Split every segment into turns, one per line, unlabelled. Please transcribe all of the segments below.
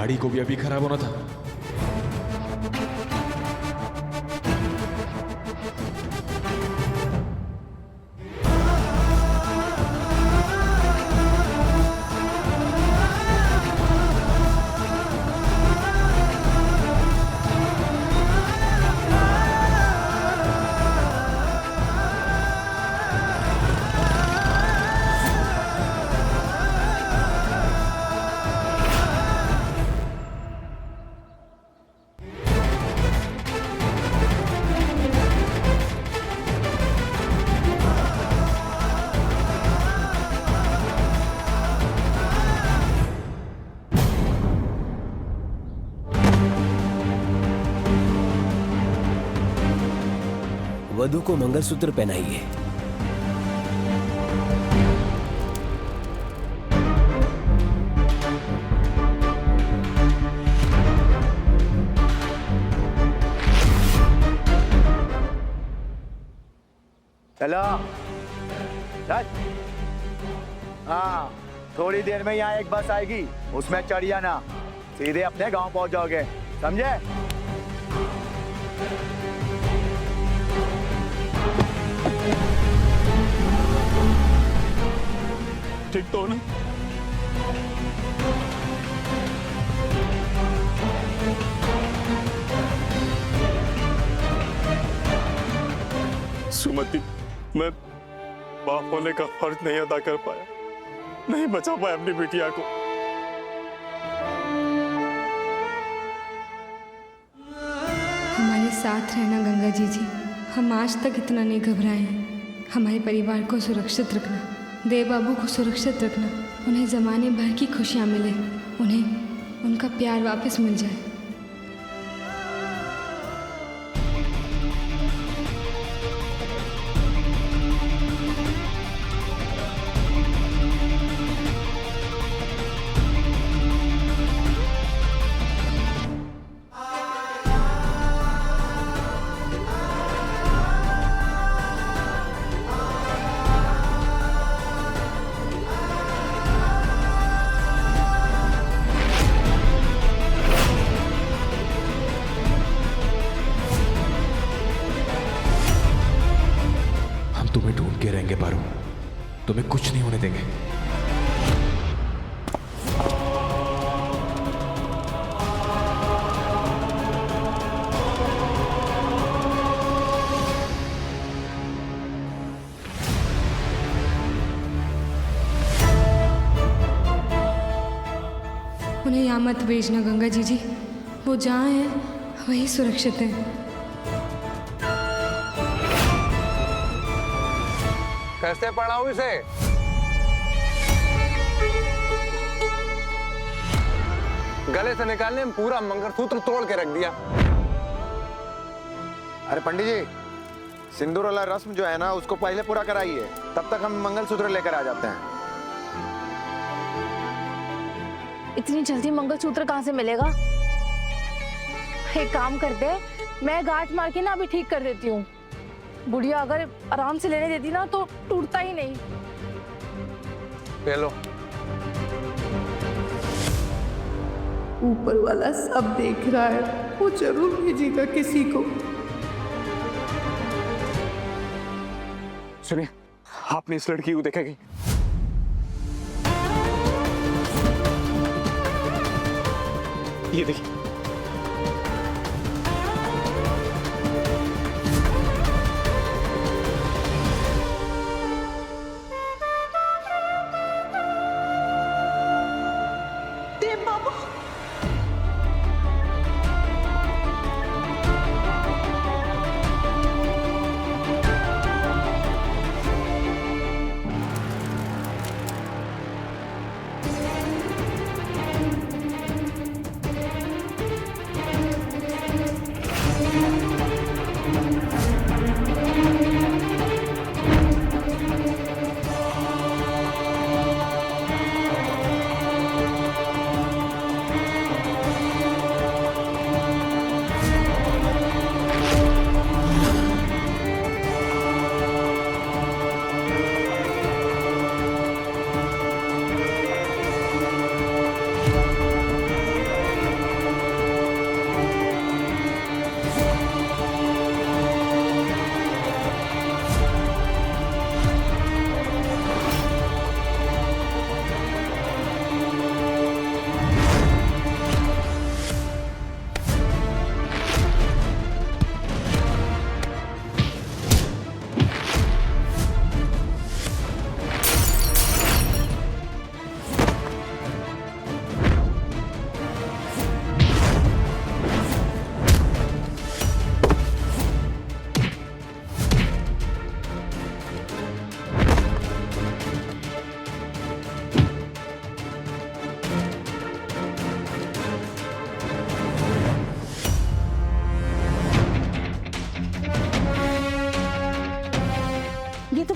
गाड़ी को भी अभी खराब होना था।
वधू को मंगलसूत्र पहनाइए।
चलो चल। हाँ, थोड़ी देर में यहाँ एक बस आएगी, उसमें चढ़ जाना, सीधे अपने गांव पहुंच जाओगे, समझे?
ठीक तो ना?
सुमति, मैं बाप होने का फर्ज नहीं अदा कर पाया, नहीं बचा पाया अपनी बिटिया को।
हमारे साथ रहना गंगा जी, हम आज तक इतना नहीं घबराए हैं। हमारे परिवार को सुरक्षित रखना, देव बाबू को सुरक्षित रखना, उन्हें ज़माने भर की खुशियाँ मिले, उन्हें उनका प्यार वापस मिल जाए।
तुम्हें ढूंढ के रहेंगे पारो, तुम्हें कुछ नहीं होने देंगे।
उन्हें यहाँ मत भेजना गंगा जी, वो जहाँ हैं वही सुरक्षित है।
कैसे पढ़ाऊं इसे? गले से निकालने में पूरा मंगलसूत्र तोड़ के रख दिया।
अरे पंडित जी, सिंदूर वाला रस्म जो है ना, उसको पहले पूरा कराइए, तब तक हम मंगलसूत्र लेकर आ जाते हैं।
इतनी जल्दी मंगलसूत्र कहाँ से मिलेगा? एक काम करते, मैं गांठ मार के ना अभी ठीक कर देती हूँ। बुढ़िया अगर आराम से लेने देती ना तो टूटता ही नहीं।
ले लो।
ऊपर वाला सब देख रहा है, वो जरूर भेजेगा किसी को।
सुनिए, आपने इस लड़की को देखा कि ये देखिए,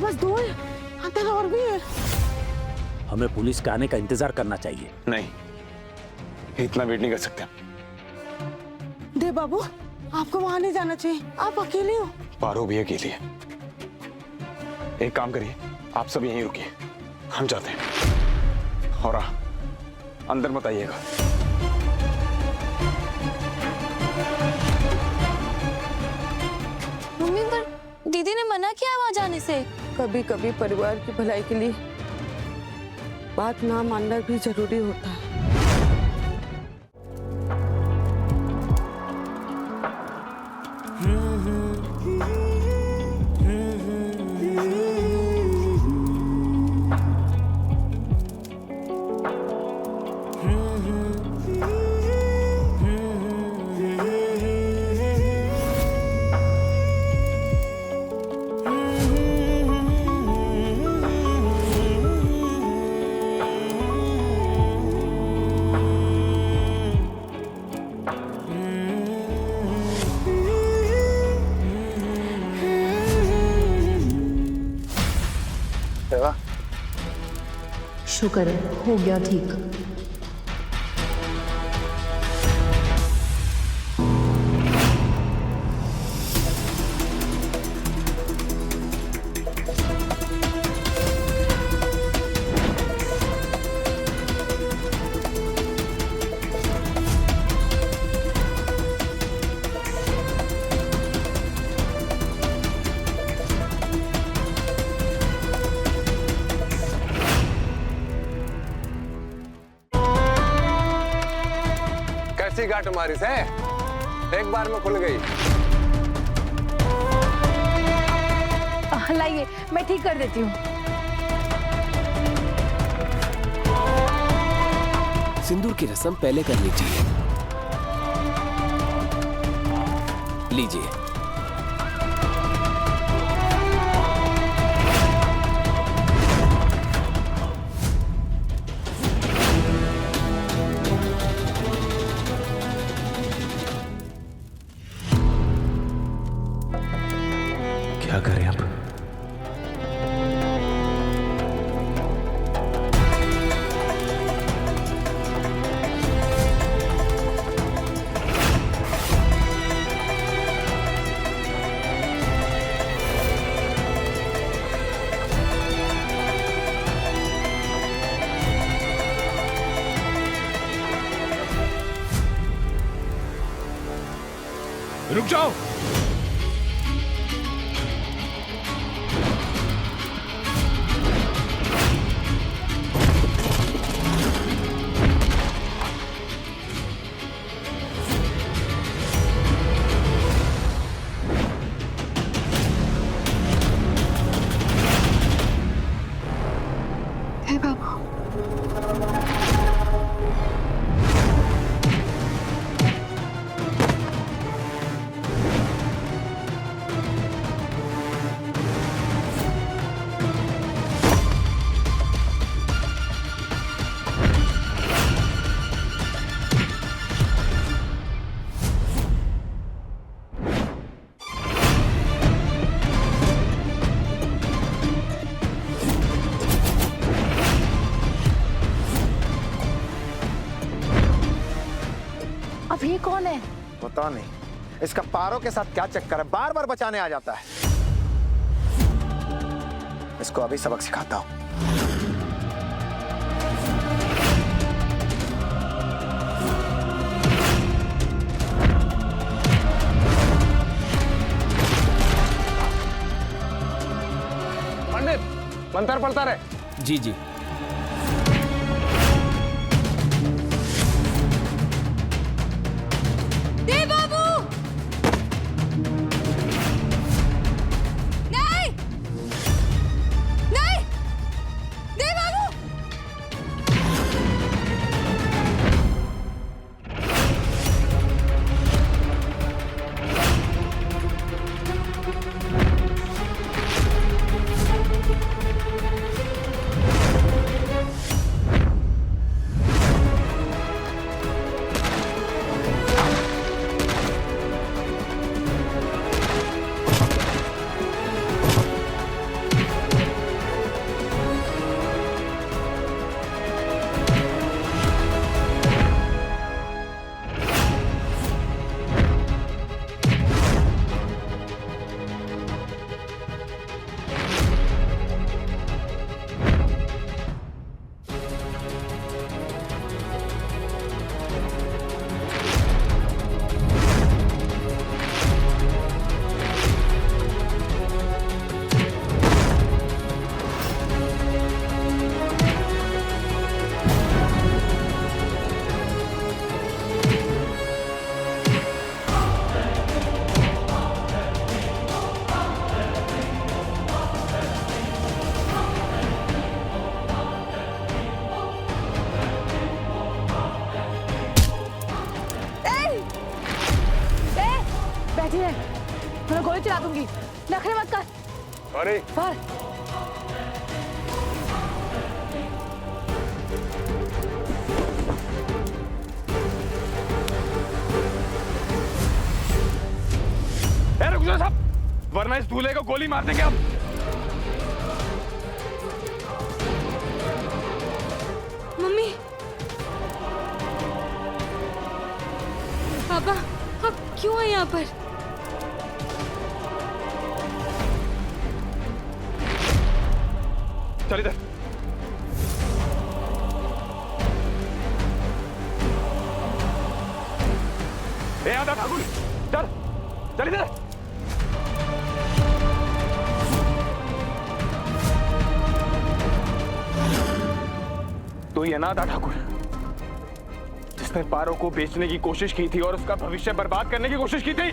बस 2 है, अंदर और भी है।
हमें पुलिस के आने का इंतजार करना चाहिए।
नहीं, इतना वेट नहीं कर सकते।
देव बाबू, आपको वहां नहीं जाना चाहिए, आप अकेले हो।
पारो भी अकेली है। एक काम करिए, आप सब यहीं रुकिए, हम जाते हैं। और अंदर मत आइएगा।
मम्मी, पर दीदी ने मना किया वहां जाने से।
कभी कभी परिवार की भलाई के लिए बात ना मानना भी जरूरी होता है।
शुक्र है, हो गया ठीक।
कैसी गांठ हमारी से एक बार में खुल गई।
लाइए, मैं ठीक कर देती हूँ।
सिंदूर की रस्म पहले कर लीजिए। लीजिए।
क्या करें अब? रुक जाओ।
अब ये कौन है?
पता नहीं इसका पारो के साथ क्या चक्कर है, बार बार बचाने आ जाता है। इसको अभी सबक सिखाता हूं।
पंडित, मंत्र पढ़ता रहे।
जी जी।
देव बाबू! नहीं! नहीं! देव बाबू!
अरे
पर
रुक जाओ साहब, वरना इस दूल्हे को गोली मार देंगे हम।
मम्मी, पापा, आप क्यों हैं यहाँ पर?
चल इधर। ए आदा ठाकुर, चल चल इधर। तो ये ना आदा ठाकुर जिसने पारो को बेचने की कोशिश की थी और उसका भविष्य बर्बाद करने की कोशिश की थी।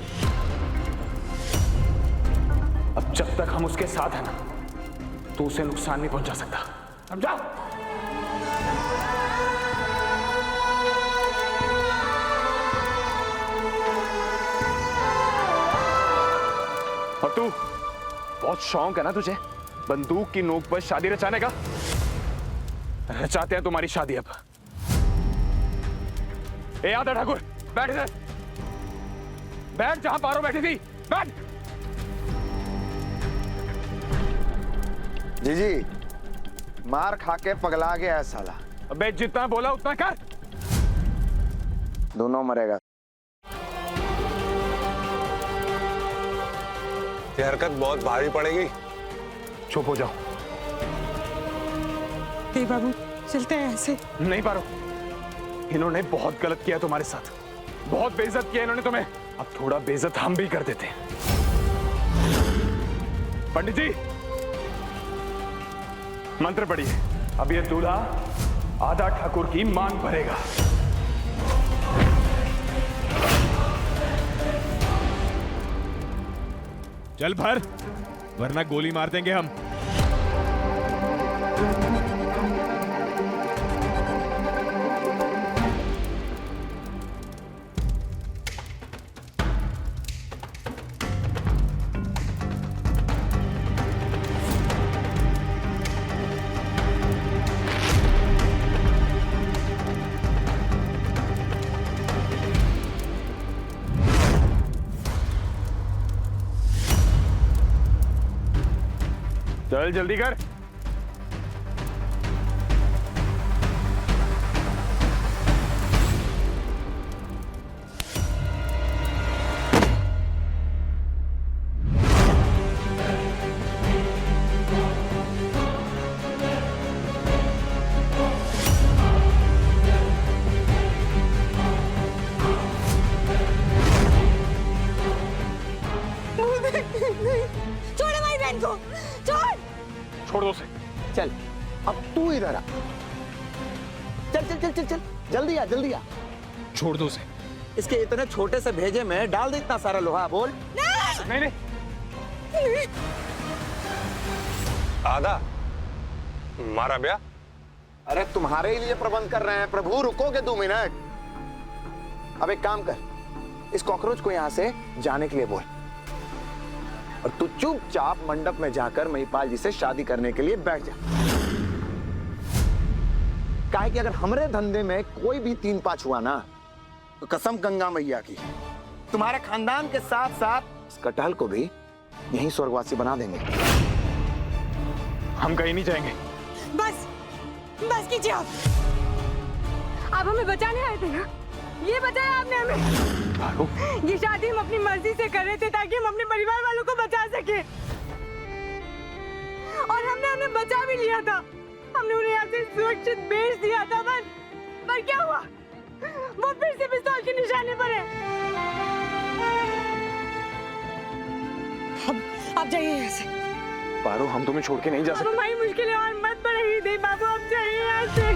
अब जब तक हम उसके साथ हैं ना, तो उसे नुकसान नहीं पहुंचा सकता, समझा? और तू, बहुत शौक है ना तुझे बंदूक की नोक पर शादी रचाने का? रचाते हैं तुम्हारी शादी अब। ए आदा ठाकुर, बैठ इधर, बैठ जहां पारो बैठी थी, बैठ।
जीजी, मार खा के पगला गया है साला।
अबे जितना बोला उतना कर।
दोनों मरेगा।
ये हरकत बहुत भारी पड़ेगी। चुप हो जाओ।
देव बाबू, चलते हैं ऐसे।
नहीं पारो, इन्होंने बहुत गलत किया तुम्हारे साथ, बहुत बेइज्जत किया इन्होंने तुम्हें। अब थोड़ा बेइज्जत हम भी कर देते हैं। पंडित जी, मंत्र पढ़िए। अब ये दूल्हा आदा ठाकुर की मांग भरेगा।
चल भर, वरना गोली मार देंगे हम।
चल जल्दी कर।
छोड़ हमारी बहन को, छोड़।
छोड़ दो उसे।
चल, अब तू इधर आ। चल चल चल चल चल, जल्दी आ जल्दी आ।
छोड़ दो उसे।
इसके इतने छोटे से भेजे में डाल दे इतना सारा लोहा। बोल।
नहीं नहीं,
आदा मारा ब्याह।
अरे तुम्हारे ही लिए प्रबंध कर रहे हैं प्रभु, रुकोगे 2 मिनट। अब एक काम कर, इस कॉकरोच को यहां से जाने के लिए बोल, और तू चुपचाप मंडप में जाकर महिपाल जी से शादी करने के लिए बैठ जा। काहे कि अगर हमरे धंधे में कोई भी 3 पाँच हुआ ना, तो कसम गंगा मैया की, तुम्हारे खानदान के साथ साथ इस कटहल को भी यहीं स्वर्गवासी बना देंगे।
हम कहीं नहीं जाएंगे।
बस बस कीजिए आप हमें बचाने आए थे ना, ये बताया आपने हमें।
पारो,
ये शादी हम अपनी मर्जी से कर रहे थे ताकि हम अपने परिवार वालों को बचा सके, और हमने उन्हें बचा भी लिया था। हमने उन्हें यहाँ से सुरक्षित भेज दिया था, पर क्या हुआ? वो फिर से पिस्तौल के निशाने पर है। अब जाइए यहाँ से।
पारो, हम तुम्हें छोड़ के नहीं जा सकते।
हमारी मुश्किलें और मत बढ़ेगी देव बाबू, अब जाइए यहाँ से।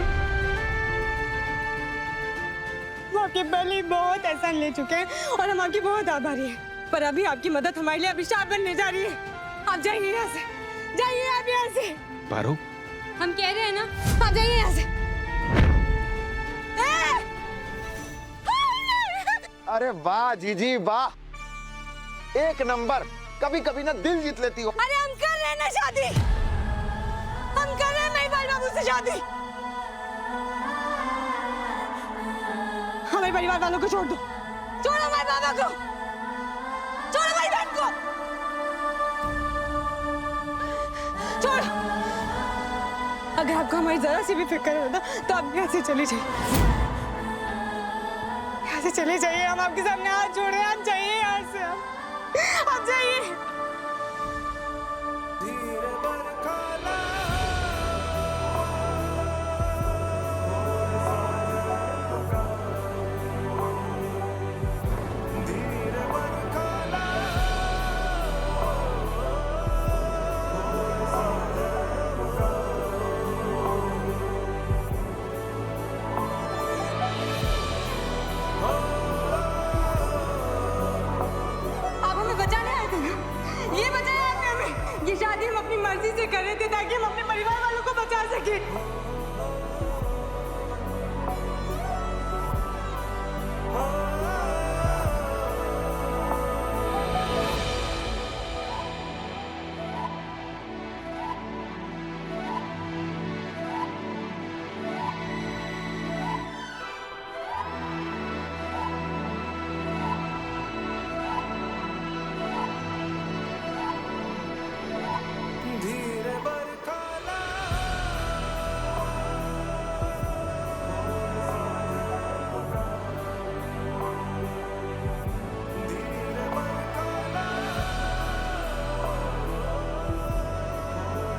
वो आपके पहले ही बहुत एहसान ले चुके हैं और हम आपकी बहुत आभारी हैं, पर अभी आपकी मदद हमारे लिए अभिशाप बनने जा रही है। आप जाइए यहाँ से, जाइए आप यहाँ से।
पारो,
हम कह रहे हैं ना,
आप जाइए यहाँ से।
अरे वाह जीजी वाह, 1 नंबर। कभी कभी ना दिल जीत लेती हो।
अरे हम कर रहे रहे हैं ना शादी, हम कर रहे हैं महिपाल बाबू से शादी। हमारे परिवार वालों को छोड़ दो, छोड़ो हमारे बाबा को, छोड़ो हमारी बहन को, छोड़ो। अगर आपको हमारी जरा सी भी फिक्र होता तो आप यहाँ से चली जाइए, यहाँ से चले जाइए। हम आपके सामने हाथ जोड़े, आप जाइए यहाँ से, आप जाइए। ये शादी हम अपनी मर्जी से कर रहे थे ताकि हम अपने परिवार वालों को बचा सके।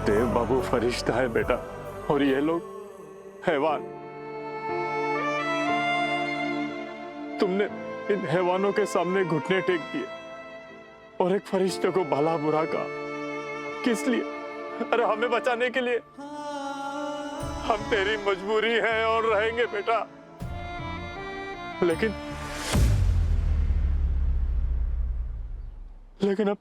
देव बाबू फरिश्ता है बेटा, और ये लोग हैवान। तुमने इन हैवानों के सामने घुटने टेक दिए और एक फरिश्ते को भला बुरा कहा। किस लिए? अरे हमें बचाने के लिए। हम तेरी मजबूरी है और रहेंगे बेटा, लेकिन अब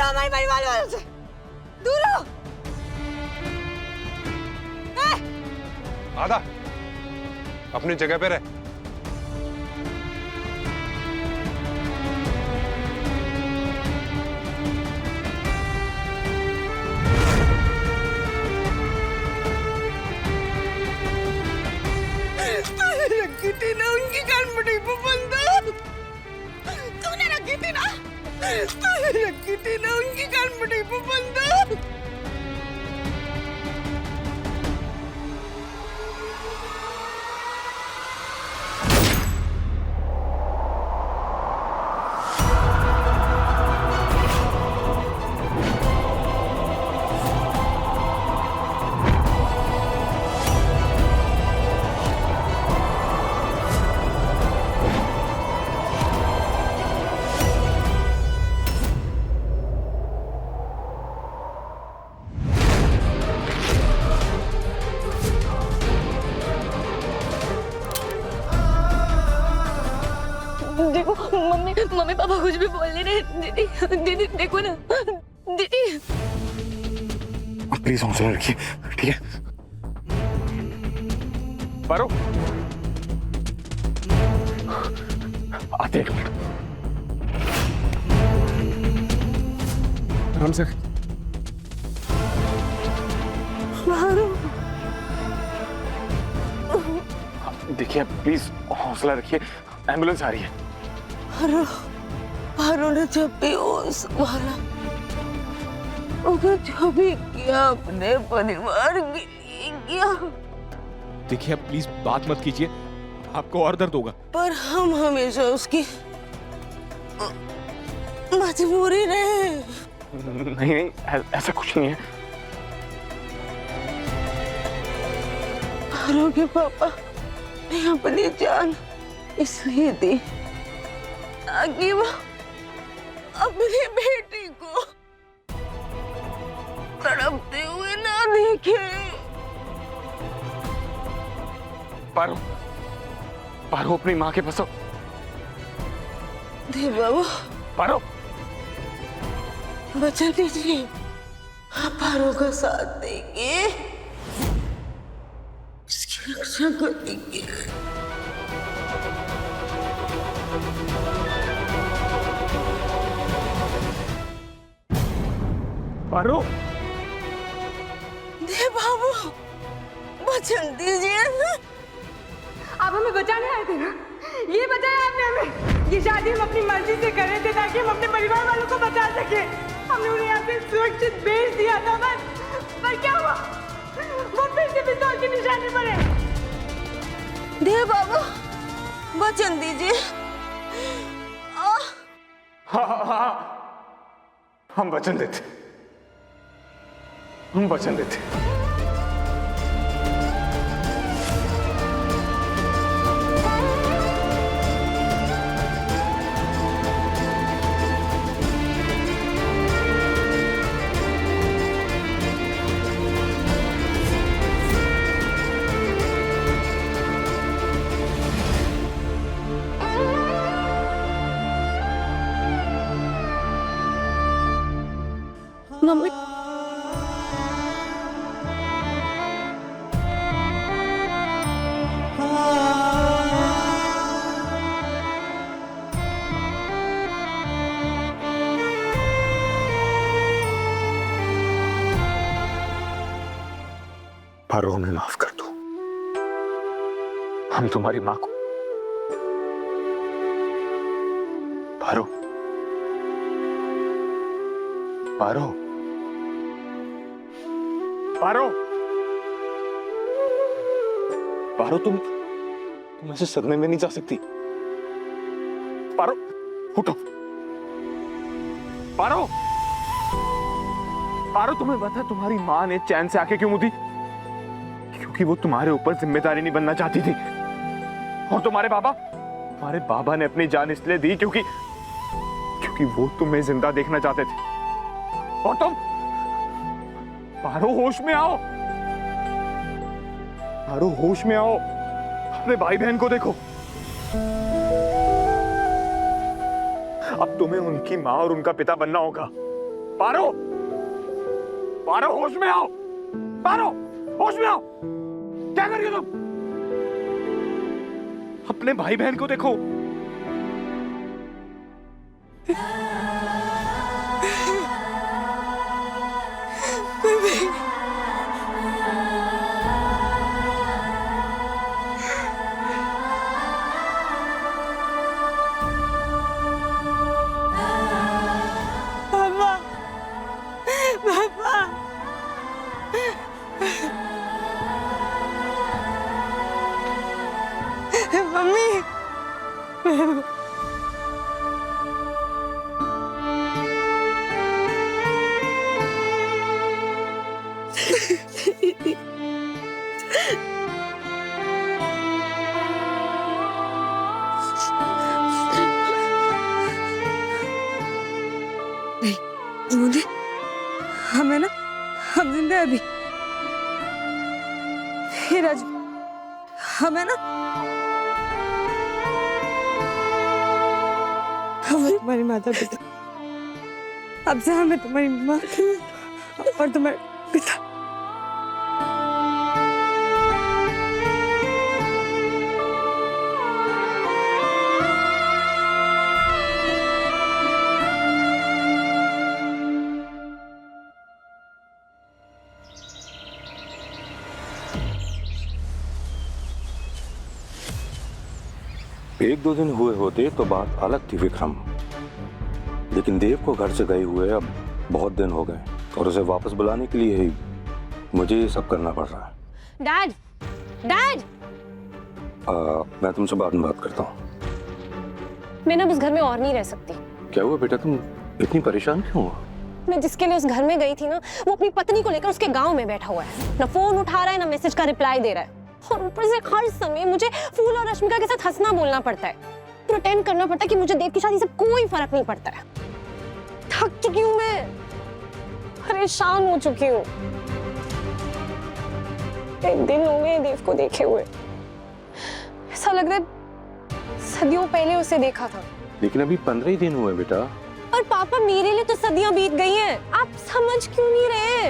हमारे परिवार वालों से दूर हो।
आधा अपनी जगह पे रहे।
रखी थी ना उनकी कानपट्टी पे बंदूक, तूने रखी थी ना, तूने रखी थी ना उनकी कानपट्टी पे बंदूक।
देखो मम्मी पापा कुछ भी बोल नहीं रहे। दीदी देखो ना दीदी।
प्लीज हौसला रखिए, ठीक है? पारो, आते एक मिनट। आराम से। देखिए प्लीज हौसला रखिए, एम्बुलेंस आ रही है।
पारो ने जब भी होश संभाला, उसने जो भी किया अपने परिवार के लिए किया।
देखिए आप प्लीज बात मत कीजिए, आपको और दर्द होगा।
पर हम हमेशा उसकी मजबूरी रहे।
नहीं, ऐसा कुछ नहीं है।
पारो के पापा ने अपनी जान इसलिए दी ताकि वो अपनी बेटी को तड़पते हुए ना देखे।
पारो, पारो अपनी माँ के पास आओ।
देव बाबू,
पारो,
वचन दीजिए आप पारो का साथ देंगे, इसकी रक्षा करेंगे।
पारो,
देव बाबू, वचन दीजिए ना।
आप हमें बचाने आए थे ना, ये बताया आपने हमें। ये शादी हम अपनी मर्जी से कर रहे थे ताकि हम अपने परिवार वालों को बचा सके। हमने उन्हें यहाँ पे सुरक्षित भेज दिया था, पर क्या हुआ? वो फिर से पिस्तौल के निशाने पड़े।
देव बाबू, वचन दीजिए।
हाँ, हम वचन देते, हम वचन देते।
मम्मी,
पारो, हमें माफ कर दो। हम तुम्हारी माँ को। पारो, पारो, पारो, पारो, तुम ऐसे सदमे में नहीं जा सकती। पारो, उठो। पारो, पारो, तुम्हें पता है तुम्हारी माँ ने चैन से आके क्यों मुदी? क्योंकि वो तुम्हारे ऊपर जिम्मेदारी नहीं बनना चाहती थी। और तुम्हारे बाबा ने अपनी जान इसलिए दी क्योंकि वो तुम्हें जिंदा देखना चाहते थे। और तुम, पारो, होश में आओ। पारो, होश में आओ। अपने भाई बहन को देखो। अब तुम्हें उनकी माँ और उनका पिता बनना होगा। पारो, पारो, होश में आओ। पारो, होश में आओ। क्या कर रही हो तुम? अपने भाई बहन को देखो।
मुझे हमें ना, हम जिंदा अभी। हे राजू, हमें ना, हमें तुम्हारी माता पिता, अब से हमें तुम्हारी माँ और तुम्हारे पिता।
एक दो दिन हुए होते तो बात अलग थी विक्रम, लेकिन देव को घर से गए हुए अब बहुत दिन हो गए और उसे वापस बुलाने के लिए ही मुझे ये सब करना पड़ रहा है।
डैड, डैड,
मैं तुमसे बाद में बात करता हूँ।
मैं ना उस घर में और नहीं रह सकती।
क्या हुआ बेटा, तुम इतनी परेशान क्यों हो?
मैं जिसके लिए उस घर में गई थी ना, वो अपनी पत्नी को लेकर उसके गांव में बैठा हुआ है। ना फोन उठा रहा है, ना मैसेज का रिप्लाई दे रहा है, और ऊपर से हर समय मुझे फूल और रश्मिका के साथ हंसना बोलना पड़ता है, प्रिटेंड करना पड़ता है कि मुझे देव की शादी से कोई फर्क नहीं पड़ता है। थक चुकी हूँ मैं, परेशान हो चुकी हूँ। एक दिन हो गए देव को देखे हुए, ऐसा लग रहा है सदियों पहले उसे देखा था।
लेकिन अभी 15 ही दिन हुए बेटा।
और पापा, मेरे लिए तो सदियां बीत गई हैं। आप समझ क्यों नहीं रहे?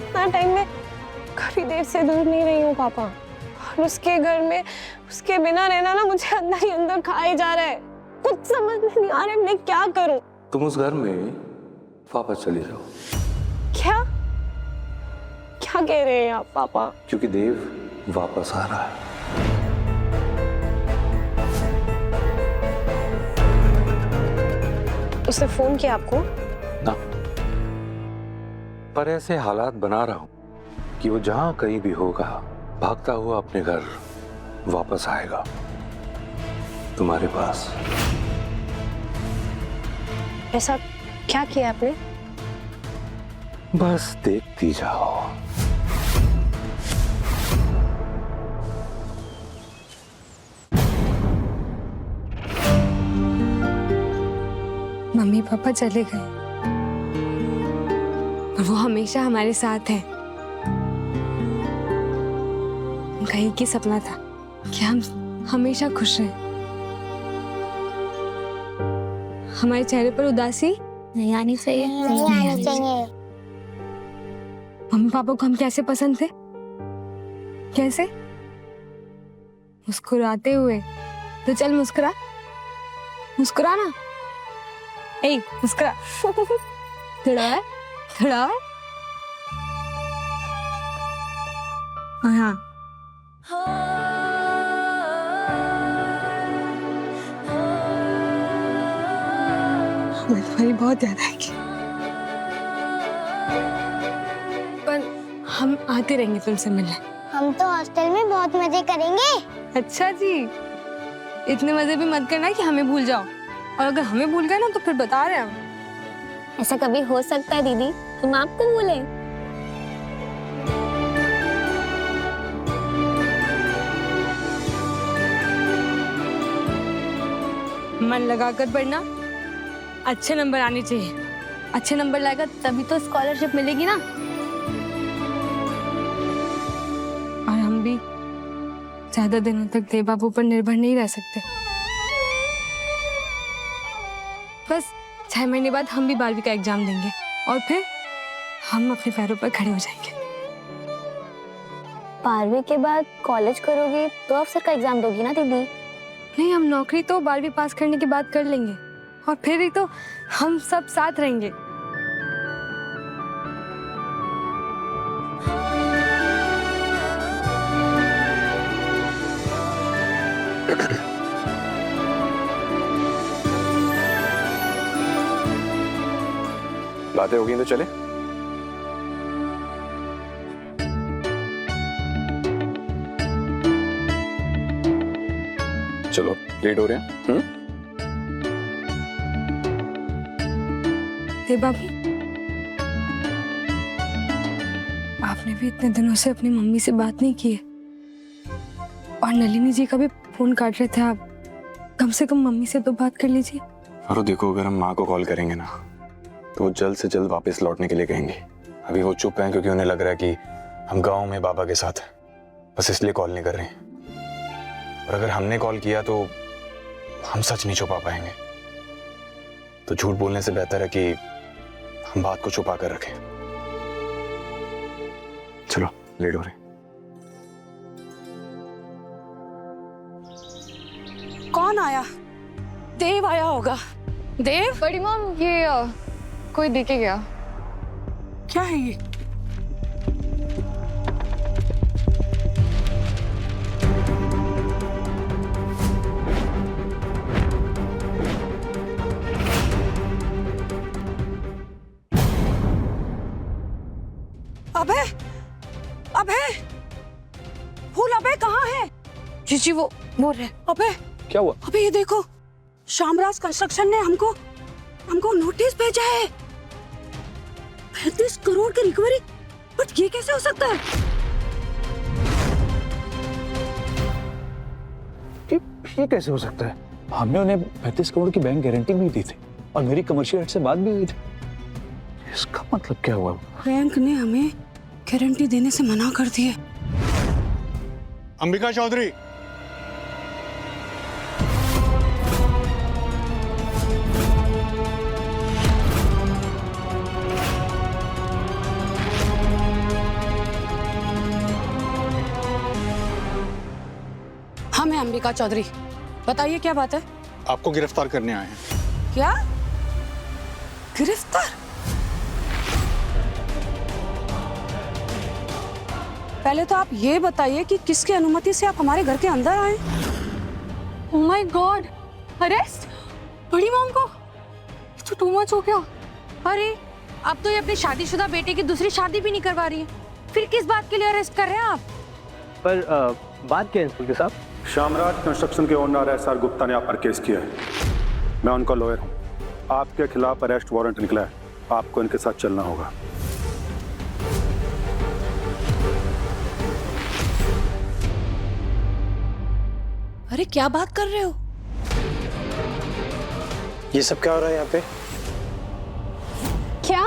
इतना टाइम में काफी देर से दूर नहीं रही हूँ पापा, और उसके घर में उसके बिना रहना ना मुझे अंदर ही अंदर खाए जा रहा है। कुछ समझ में नहीं आ रहा है मैं क्या करूं।
तुम उस घर में वापस चले जाओ।
क्या क्या कह रहे हैं आप पापा?
क्योंकि देव वापस आ रहा है।
उसने फोन किया आपको?
ना, पर ऐसे हालात बना रहा हूं कि वो जहां कहीं भी होगा भागता हुआ अपने घर वापस आएगा, तुम्हारे पास।
ऐसा क्या किया आपने?
बस देखती जाओ।
मम्मी पापा चले गए और वो हमेशा हमारे साथ हैं। उनका एक ही सपना था कि हम हमेशा खुश रहें। हमारे चेहरे पर उदासी नहीं आनी चाहिए। नहीं आनी चाहिए। मम्मी पापा को हम कैसे पसंद थे? कैसे? मुस्कुराते हुए। तो चल मुस्कुरा, मुस्कुरा ना। ए, मुस्कुरा। थोड़ा है, थोड़ा है। हाँ, हमें तुम्हारी बहुत याद आएगी, पर हम आते रहेंगे तुमसे मिलने।
हम तो हॉस्टल में बहुत मजे करेंगे।
अच्छा जी, इतने मजे भी मत करना कि हमें भूल जाओ, और अगर हमें भूल गए ना तो फिर बता रहे हैं हम।
ऐसा कभी हो सकता है दीदी? तुम आपको भूले?
मन लगाकर पढ़ना, अच्छे नंबर आने चाहिए। अच्छे नंबर लाएगा तभी तो स्कॉलरशिप मिलेगी ना। और हम भी ज्यादा दिनों तक देव बाबू पर निर्भर नहीं रह सकते। बस 6 महीने बाद हम भी 12वीं का एग्जाम देंगे और फिर हम अपने पैरों पर खड़े हो जाएंगे।
12वीं के बाद कॉलेज करोगी तो अफसर का एग्जाम दोगी ना दीदी?
नहीं, हम नौकरी तो 12वीं पास करने के बाद कर लेंगे, और फिर ही तो हम सब साथ रहेंगे।
बातें होगी तो चले। चलो, लेट हो रहे हैं।
देव बाबू, आपने भी इतने दिनों से अपनी मम्मी से बात नहीं की है, और नलिनी जी का भी फोन काट रहे थे आप। कम से कम मम्मी से तो बात कर लीजिए।
और देखो, अगर हम माँ को कॉल करेंगे ना तो वो जल्द से जल्द वापस लौटने के लिए कहेंगे। अभी वो चुप हैं क्योंकि उन्हें लग रहा है कि हम गांव में बाबा के साथ हैं, बस इसलिए कॉल नहीं कर रहे हैं। और अगर हमने कॉल किया तो हम सच नहीं छुपा पाएंगे, तो झूठ बोलने से बेहतर है कि हम बात को छुपा कर रखें। चलो, लेट हो रहे हैं।
कौन आया? देव आया होगा। देव?
बड़ी मॉम, ये कोई देखे गया।
क्या है ये?
अबे कहाँ है?
जीजी वो बोल रहे।
अबे
क्या हुआ?
अबे ये देखो, शामराज कंस्ट्रक्शन ने हमको नोटिस भेजा है 35 करोड़ की रिकवरी। बट ये कैसे हो सकता है?
ये कैसे हो सकता है? हमने उन्हें 35 करोड़ की बैंक गारंटी भी दी थी और मेरी कमर्शियल हेड से बात भी हुई थी। इसका मतलब क्या हुआ?
बैंक ने हमें गारंटी देने से मना कर दिया।
अंबिका चौधरी,
हाँ मैं अंबिका चौधरी, बताइए क्या बात है?
आपको गिरफ्तार करने आए हैं।
क्या गिरफ्तार? पहले तो आप ये बताइए कि किसकी अनुमति से आप हमारे घर के अंदर आए? ओह माय गॉड, अरेस्ट बड़ी मॉम को? तो टू मच हो गया।
अरे अब तो ये अपने शादीशुदा बेटे की दूसरी शादी भी नहीं करवा रही है, फिर किस बात के लिए अरेस्ट कर रहे हैं आप?
पर बात क्या है इंस्पेक्टर साहब?
शामराज कंस्ट्रक्शन के ओनर एसआर गुप्ता ने आप पर केस किया है। मैं उनका लॉयर हूँ। आपके खिलाफ अरेस्ट वारंट निकला है, आपको इनके साथ चलना होगा।
अरे क्या बात कर रहे हो?
ये सब क्या हो रहा है यहाँ पे?
क्या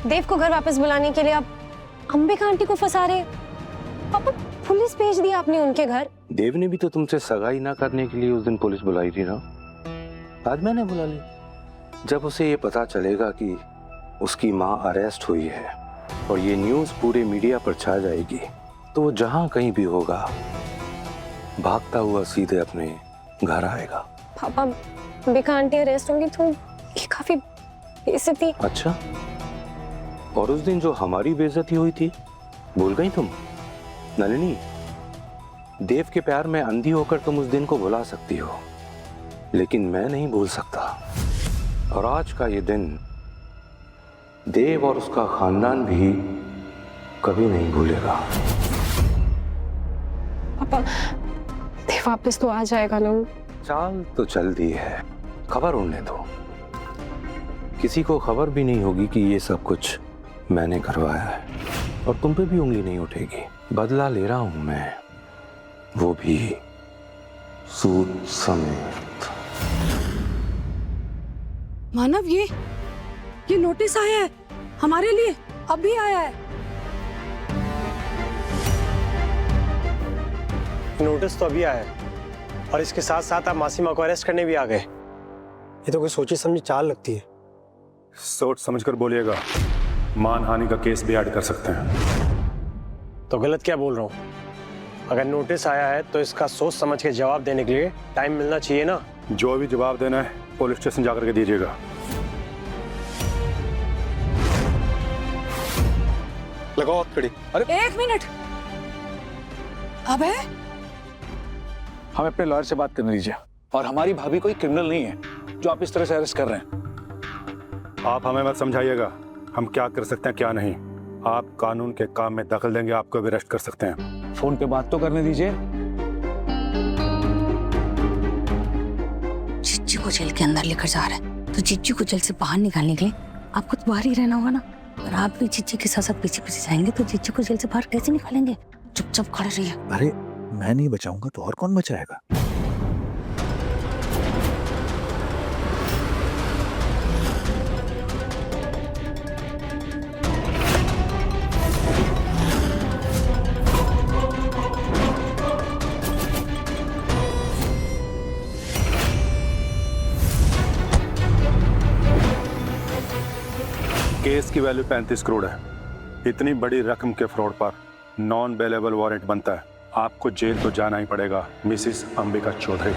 देव को घर वापस बुलाने के लिए आप अंबिका आंटी को फंसा रहे? पापा पुलिस भेज दी आपने उनके घर।
देव ने भी तो तुमसे सगाई ना करने के लिए उस दिन पुलिस बुलाई थी ना, आज मैंने बुला ली। जब उसे ये पता चलेगा कि उसकी माँ अरेस्ट हुई है और ये न्यूज़ पूरे मीडिया पर छा जाएगी, तो वो जहाँ कहीं भी होगा भागता हुआ सीधे अपने घर आएगा।
पापा अंबिका आंटी अरेस्ट होंगी तो ये काफी बेइज्जती।
अच्छा, और उस दिन जो हमारी बेइज्जती हुई थी भूल गई तुम? नलिनी, देव के प्यार में अंधी होकर तुम उस दिन को भुला सकती हो, लेकिन मैं नहीं भूल सकता। और आज का ये दिन देव और उसका खानदान भी कभी नहीं भूलेगा।
पापा देव वापस तो आ जाएगा ना?
चाल तो चल दी है, खबर उड़ने दो। किसी को खबर भी नहीं होगी कि ये सब कुछ मैंने करवाया है, और तुम पे भी उंगली नहीं उठेगी। बदला ले रहा हूं मैं, वो भी सूद समेत।
मानव, ये नोटिस आया है हमारे लिए, अभी आया है।
नोटिस तो अभी आया है और इसके साथ साथ आप मासीमा को अरेस्ट करने भी आ गए। ये तो कोई सोची समझी चाल लगती है।
सोच समझकर बोलिएगा, मानहानि का केस भी ऐड कर सकते हैं।
तो गलत क्या बोल रहा हूँ? अगर नोटिस आया है तो इसका सोच समझ के जवाब देने के लिए टाइम मिलना चाहिए ना।
जो भी जवाब देना है पुलिस स्टेशन जाकर के दीजिएगा।
लगाओ हथकड़ी। अरे
एक मिनट, अबे
हमें अपने लॉयर से बात करने दीजिए, और हमारी भाभी कोई क्रिमिनल नहीं है जो आप इस तरह से अरेस्ट कर रहे हैं।
आप हमें मत समझाइएगा हम क्या कर सकते हैं क्या नहीं। आप कानून के काम में दखल देंगे, आपको भी अरेस्ट कर सकते हैं।
फोन पे बात तो करने दीजिए।
चिच्ची को जेल के अंदर लेकर जा रहे हैं, तो चिच्ची को जेल से बाहर निकालने के लिए आपको तो बाहर ही रहना होगा ना। और आप भी चिच्ची के साथ साथ पीछे पीछे जाएंगे तो चिच्ची को जेल से बाहर कैसे निकालेंगे? चुपचाप खड़े रहिए।
अरे मैं नहीं बचाऊंगा तो और कौन बचाएगा?
केस की वैल्यू 35 करोड़ है। इतनी बड़ी रकम के फ्रॉड पर नॉन बेलेबल वारंट बनता है। आपको जेल तो जाना ही पड़ेगा, मिसिस अंबिका चौधरी।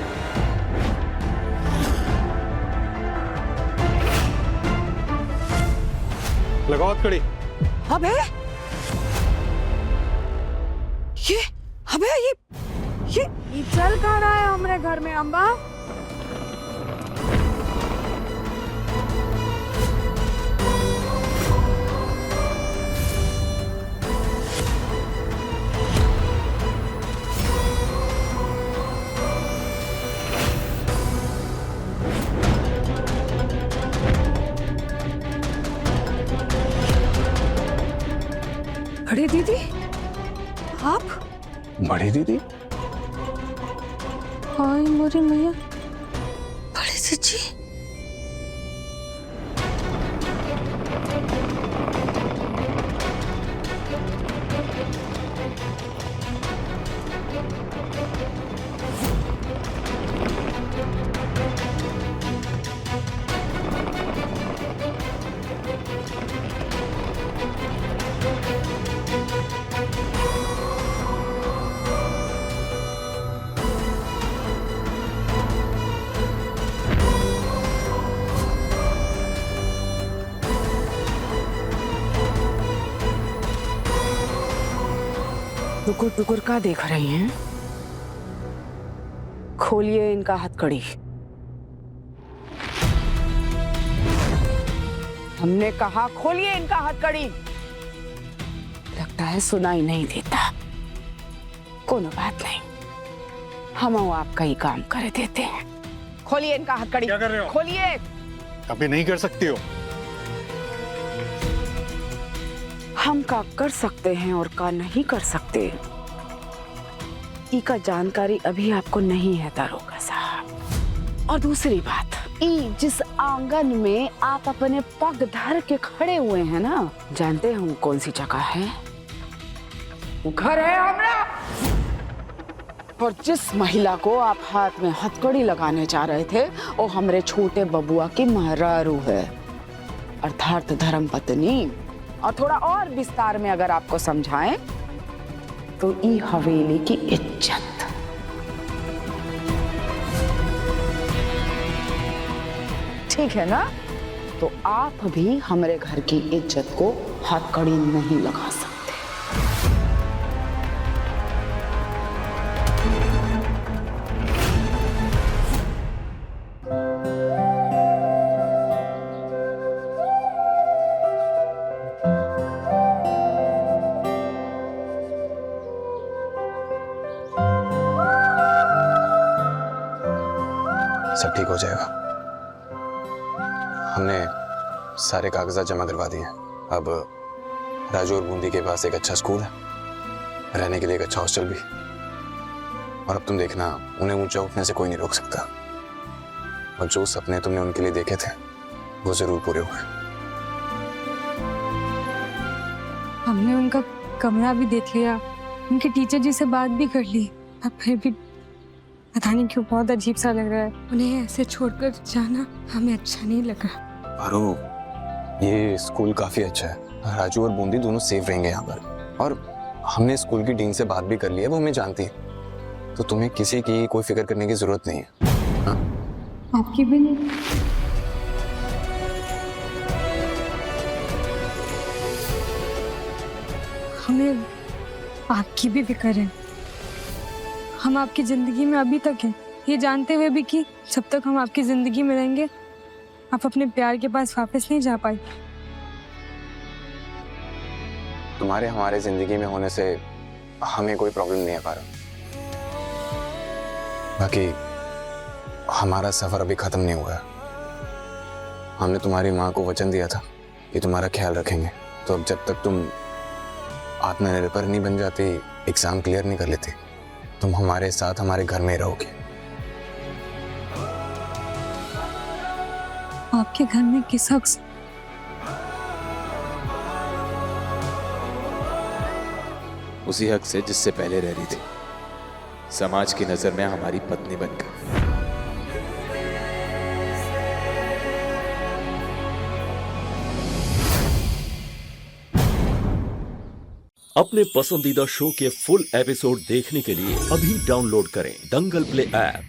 लगाओ हथकड़ी।
अबे ये चल कहाँ रहा है हमारे घर में? अम्बा,
दीदी आप?
बड़ी दीदी?
हाय मोरी मैया, बड़े सच्ची। टुकुर टुकुर का देख रही हैं? खोलिए इनका हथकड़ी। हमने कहा खोलिए इनका हथकड़ी। लगता है सुनाई नहीं देता। कोनो बात नहीं, हम आपका ही काम कर देते हैं। खोलिए इनका हथकड़ी।
क्या कर रहे हो?
खोलिए।
अभी नहीं कर सकती हो।
हम का कर सकते हैं और का नहीं कर सकते, ई का जानकारी अभी आपको नहीं है दारोगा साहब। और दूसरी बात, ई जिस आंगन में आप अपने पग धर के खड़े हुए हैं ना, जानते हैं कौन सी जगह है? वो घर है हमारा। और जिस महिला को आप हाथ में हथकड़ी लगाने जा रहे थे, वो हमारे छोटे बबुआ की महरारू है, अर्थात धर्म पत्नी। और थोड़ा और विस्तार में अगर आपको समझाएं तो ई हवेली की इज्जत। ठीक है ना? तो आप भी हमारे घर की इज्जत को हथकड़ी नहीं लगा सकते।
सब ठीक हो जाएगा। हमने सारे कागजात जमा करवा दिए। अब राजू और बूंदी के पास एक अच्छा स्कूल है, रहने के लिए एक अच्छा हॉस्टल भी। और अब तुम देखना, उन्हें ऊंचा उठने से कोई नहीं रोक सकता। और जो सपने तुमने उनके लिए देखे थे वो जरूर पूरे हुए।
हमने उनका कमरा भी देख लिया, उनके टीचर जी से बात भी कर ली, अब फिर भी पता नहीं क्यों बहुत अजीब सा लग रहा है। उन्हें ऐसे छोड़कर जाना हमें अच्छा नहीं लगा।
पारो, ये स्कूल काफी अच्छा है। राजू और बूंदी दोनों सेफ रहेंगे यहाँ पर। और हमने स्कूल की डीन से बात भी कर ली है, वो हमें जानती है। तो तुम्हें किसी की कोई फिक्र करने की जरूरत नहीं है। हाँ?
आपकी भी नहीं? हमें आपकी भी फिक्र है। हम आपकी जिंदगी में अभी तक हैं, ये जानते हुए भी कि जब तक हम आपकी जिंदगी में रहेंगे आप अपने प्यार के पास वापस नहीं जा पाए।
तुम्हारे हमारे जिंदगी में होने से हमें कोई प्रॉब्लम नहीं है पारो। बाकी हमारा सफर अभी खत्म नहीं हुआ है। हमने तुम्हारी माँ को वचन दिया था कि तुम्हारा ख्याल रखेंगे। तो अब जब तक तुम आत्मनिर्भर नहीं बन जाती, एग्जाम क्लियर नहीं कर लेती, तुम हमारे साथ हमारे घर में रहोगे।
आपके घर में किस हक से?
उसी हक से जिससे पहले रह रही थी, समाज की नजर में हमारी पत्नी बनकर।
अपने पसंदीदा शो के फुल एपिसोड देखने के लिए अभी डाउनलोड करें दंगल प्ले ऐप।